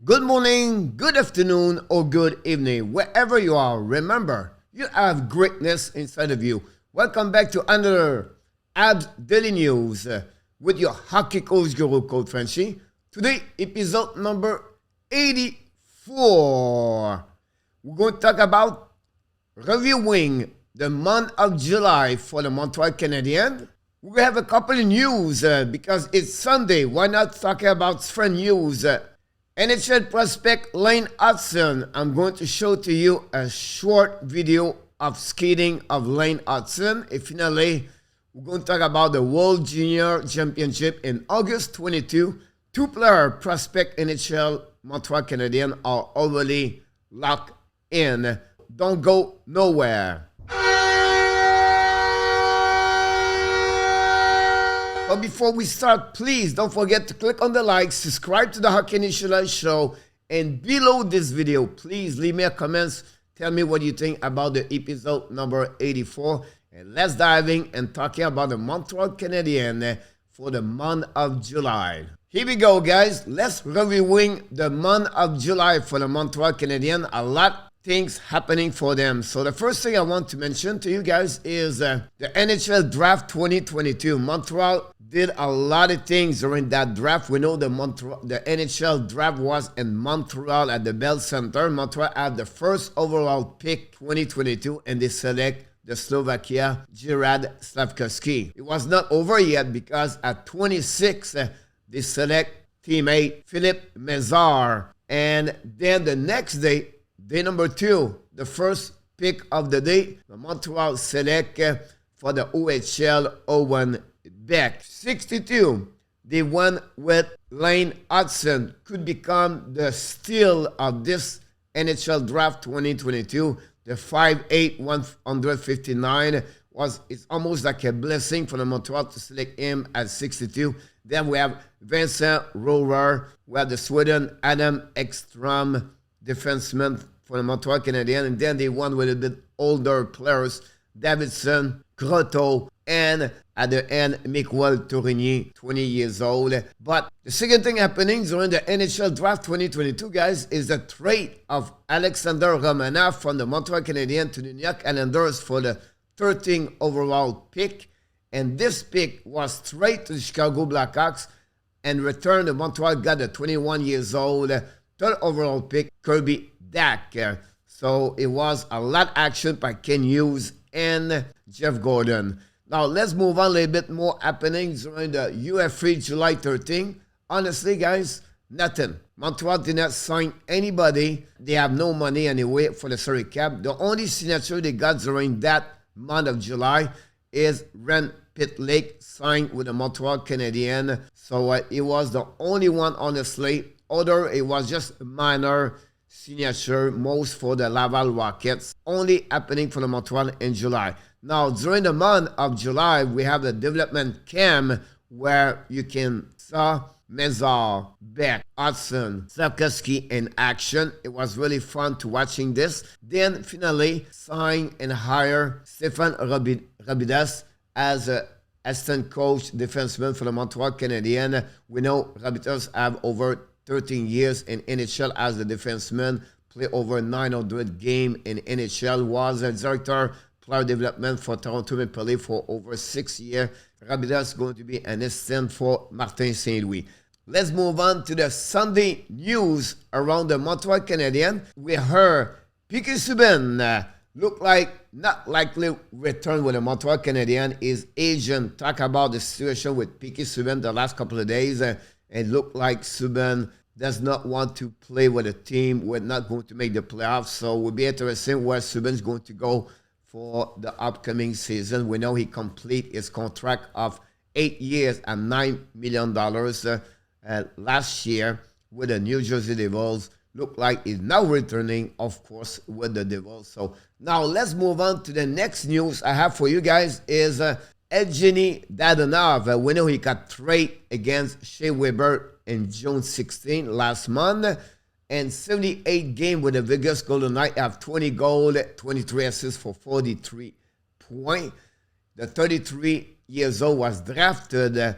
Good morning, good afternoon, or good evening, wherever you are. Remember, you have greatness inside of you. Welcome back to another Habs Daily News with your hockey coach guru, Coach FRENCHY. Today, episode number 84. We're going to talk about reviewing the month of July for the Montreal Canadiens. We have a couple of news because it's Sunday. Why not talk about friend news? NHL prospect Lane HUTSON. I'm going to show to you a short video of skating of Lane HUTSON. And finally, we're going to talk about the World Junior Championship in August 22. Two-player prospect NHL Montreal Canadiens are already locked in. Don't go nowhere. But before we start, please don't forget to click on the like, subscribe to the Hockey Initial Show, and below this video, please leave me a comment. Tell me what you think about the episode number 84. And let's dive in and talking about the Montreal Canadiens for the month of July. Here we go, guys. Let's reviewing the month of July for the Montreal Canadiens. A lot of things happening for them. So the first thing I want to mention to you guys is the NHL Draft 2022. Montreal did a lot of things during that draft. We know the NHL draft was in Montreal at the Bell Center. Montreal had the first overall pick 2022 and they select the Slovakia Gerard Slavkovsky. It was not over yet because at 26 they select teammate Philippe Mézard. And then the next day, day number 2, the first pick of the day, the Montreal select for the OHL Owen Beck. 62, they went with Lane HUTSON, could become the steal of this NHL Draft 2022. The 5'8", 159 it's almost like a blessing for the Montreal to select him at 62. Then we have Vincent Rohrer, we have the Sweden Adam Ekstrom, defenseman for the Montreal Canadiens, and then they won with a bit older players, Davidson, Grotto, and at the end, Michel, 20 years old. But the second thing happening during the NHL Draft 2022, guys, is the trade of Alexandre Romanov from the Montreal Canadiens to the New York Islanders for the 13th overall pick. And this pick was traded to the Chicago Blackhawks, and returned the Montreal got the 21 years old, third overall pick, Kirby Dach. So it was a lot of action by Ken Hughes and Jeff Gordon. Now let's move on a little bit more happenings during the UF3 July 13. Honestly, guys, nothing. Montreal did not sign anybody. They have no money anyway for the salary cap. The only signature they got during that month of July is Rand Pitlick signed with the Montreal Canadiens. So it was the only one, honestly. Other, it was just a minor signature, most for the Laval Rockets, only happening for the Montreal in July. Now, during the month of July, we have the development camp where you can saw Mézard, Beck, HUTSON, Slavkovsky in action. It was really fun to watching this. Then finally, sign and hire Stefan Rabidas as a assistant coach defenseman for the Montreal Canadiens. We know Rabidas have over 13 years in NHL as a defenseman, play over 900 games in NHL, was a director player development for Toronto Maple Leafs for over 6 years. Rabidas is going to be an assistant for Martin St. Louis. Let's move on to the Sunday news around the Montreal Canadiens. We heard Piquet Subban look like not likely return with the Montreal Canadiens. His agent talked about the situation with Piquet Subban the last couple of days. It looked like Subban does not want to play with a team. We're not going to make the playoffs. So we'll be interested where Subban is going to go for the upcoming season. We know he complete his contract of 8 years and $9 million last year with the New Jersey Devils. Look like he's now returning, of course, with the Devils. So now let's move on to the next news I have for you guys is Evgeny Dadonov. We know he got traded against Shea Weber in June 16 last month. And 78 games with the Vegas Golden Knights, have 20 goals, 23 assists for 43 points. The 33 years old was drafted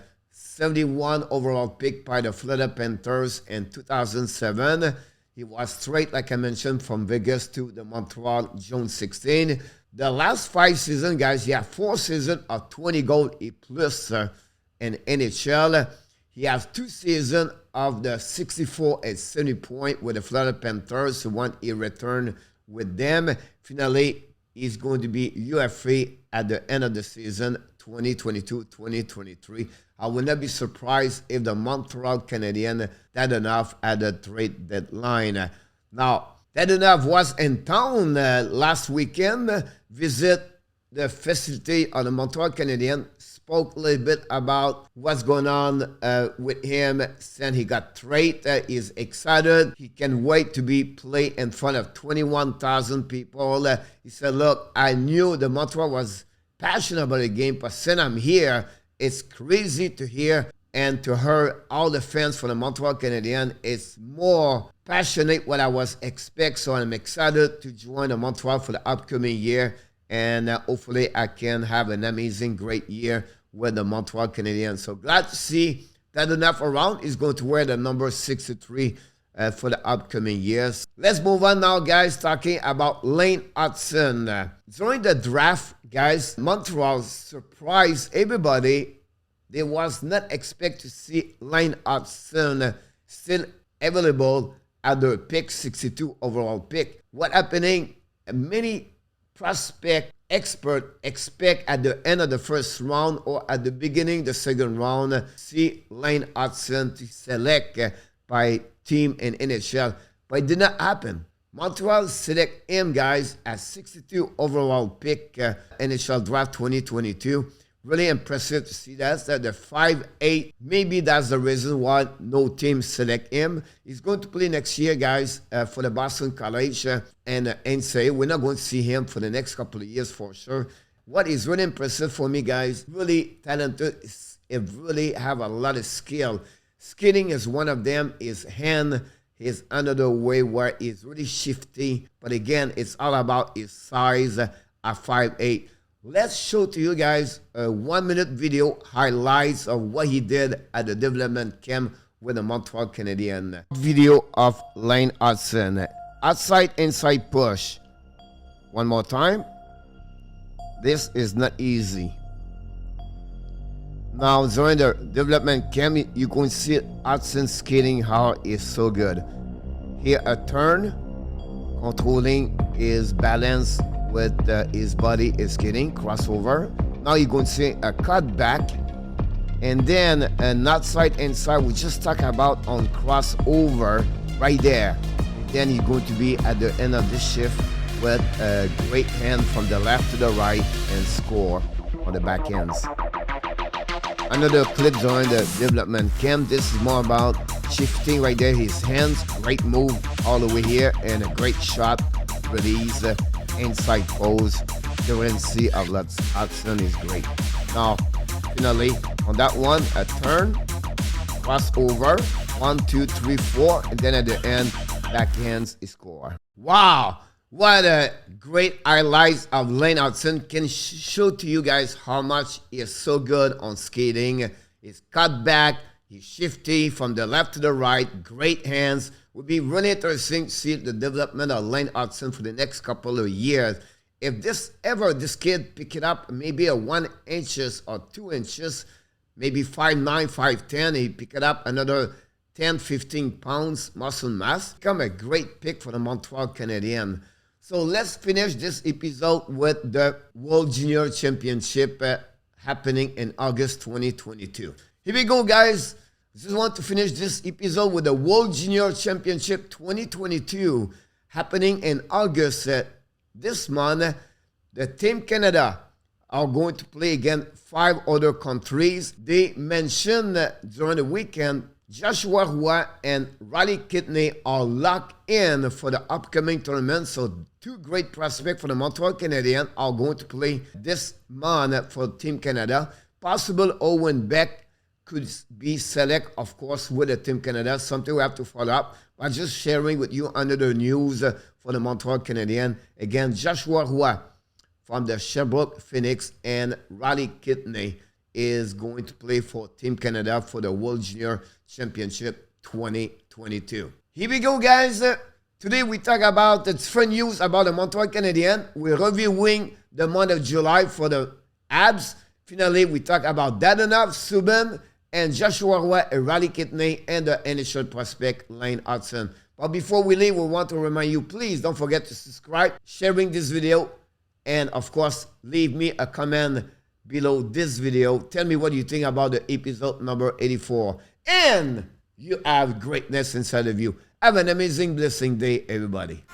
71 overall pick by the Florida Panthers in 2007. He was straight, like I mentioned, from Vegas to the Montreal, June 16. The last 5 seasons, guys, he had 4 seasons of 20 goals plus in NHL. He has 2 seasons of the 64 and 70 point with the Florida Panthers. When he returned with them, finally, he's going to be UFA at the end of the season, 2022-2023. I will not be surprised if the Montreal Canadiens DADONOV at the trade deadline. Now, DADONOV was in town last weekend, visit the facility of the Montreal Canadiens, spoke a little bit about what's going on with him, saying he got traded, he's excited, he can wait to be played in front of 21,000 people. He said, look, I knew the Montreal was passionate about the game, but since I'm here, it's crazy to hear and to hear all the fans for the Montreal Canadiens. It's more passionate what I was expecting, so I'm excited to join the Montreal for the upcoming year, and hopefully I can have an amazing, great year with the Montreal Canadiens. So glad to see that enough around is going to wear the number 63 for the upcoming years. Let's move on now, guys, talking about Lane HUTSON. During the draft, guys, Montreal surprised everybody. They was not expect to see Lane HUTSON still available at their pick, 62 overall pick. What happening? Many prospect expert expect at the end of the first round or at the beginning the second round see Lane HUTSON to select by team in NHL, but it did not happen. Montreal select him, guys, at 62 overall pick NHL draft 2022. Really impressive to see that. The 5'8", maybe that's the reason why no team select him. He's going to play next year, guys, for the Boston College and NCAA. We're not going to see him for the next couple of years for sure. What is really impressive for me, guys, really talented. He really have a lot of skill. Skating is one of them. His hand is another way where he's really shifty. But again, it's all about his size at 5'8". Let's show to you guys a 1-minute video highlights of what he did at the development camp with the Montreal Canadiens. Video of Lane HUTSON. Outside, inside push. One more time. This is not easy. Now, during the development camp, you can see HUTSON skating how is so good. Here, a turn, controlling his balance with his body is skating, crossover. Now you're going to see a cut back, and then an outside inside. We just talked about on crossover right there. Then you're going to be at the end of the shift with a great hand from the left to the right and score on the back ends. Another clip during the development camp. This is more about shifting right there. His hands, great move all the way here, and a great shot release. Inside pose. The currency of HUTSON is great. Now, finally, on that one, a turn, crossover, 1, 2, 3, 4, and then at the end, backhands score. Wow, what a great highlights of Lane HUTSON. Can show to you guys how much he is so good on skating. He's cut back, he's shifty from the left to the right, great hands. Would be really interesting to see the development of Lane HUTSON for the next couple of years. If this kid pick it up, maybe a 1 inches or 2 inches, maybe 5'9", 5'10", he pick it up another 10, 15 pounds muscle mass, become a great pick for the Montreal Canadiens. So let's finish this episode with the World Junior Championship happening in August 2022. Here we go, guys. Just want to finish this episode with the World Junior Championship 2022 happening in August this month. The Team Canada are going to play against 5 other countries. They mentioned during the weekend Joshua Roy and Riley Kidney are locked in for the upcoming tournament. So 2 great prospects for the Montreal Canadiens are going to play this month for Team Canada. Possible Owen Beck could be select, of course, with the Team Canada. Something we have to follow up. But just sharing with you under the news for the Montreal Canadiens. Again, Joshua Roy from the Sherbrooke Phoenix and Riley Kidney is going to play for Team Canada for the World Junior Championship 2022. Here we go, guys. Today we talk about the different news about the Montreal Canadiens. We're reviewing the month of July for the Habs. Finally, we talk about Dadonov, Subban, and Joshua Roy, Riley Kidney, and the initial prospect, Lane HUTSON. But before we leave, we want to remind you, please don't forget to subscribe, sharing this video, and of course, leave me a comment below this video. Tell me what you think about the episode number 84. And you have greatness inside of you. Have an amazing, blessing day, everybody.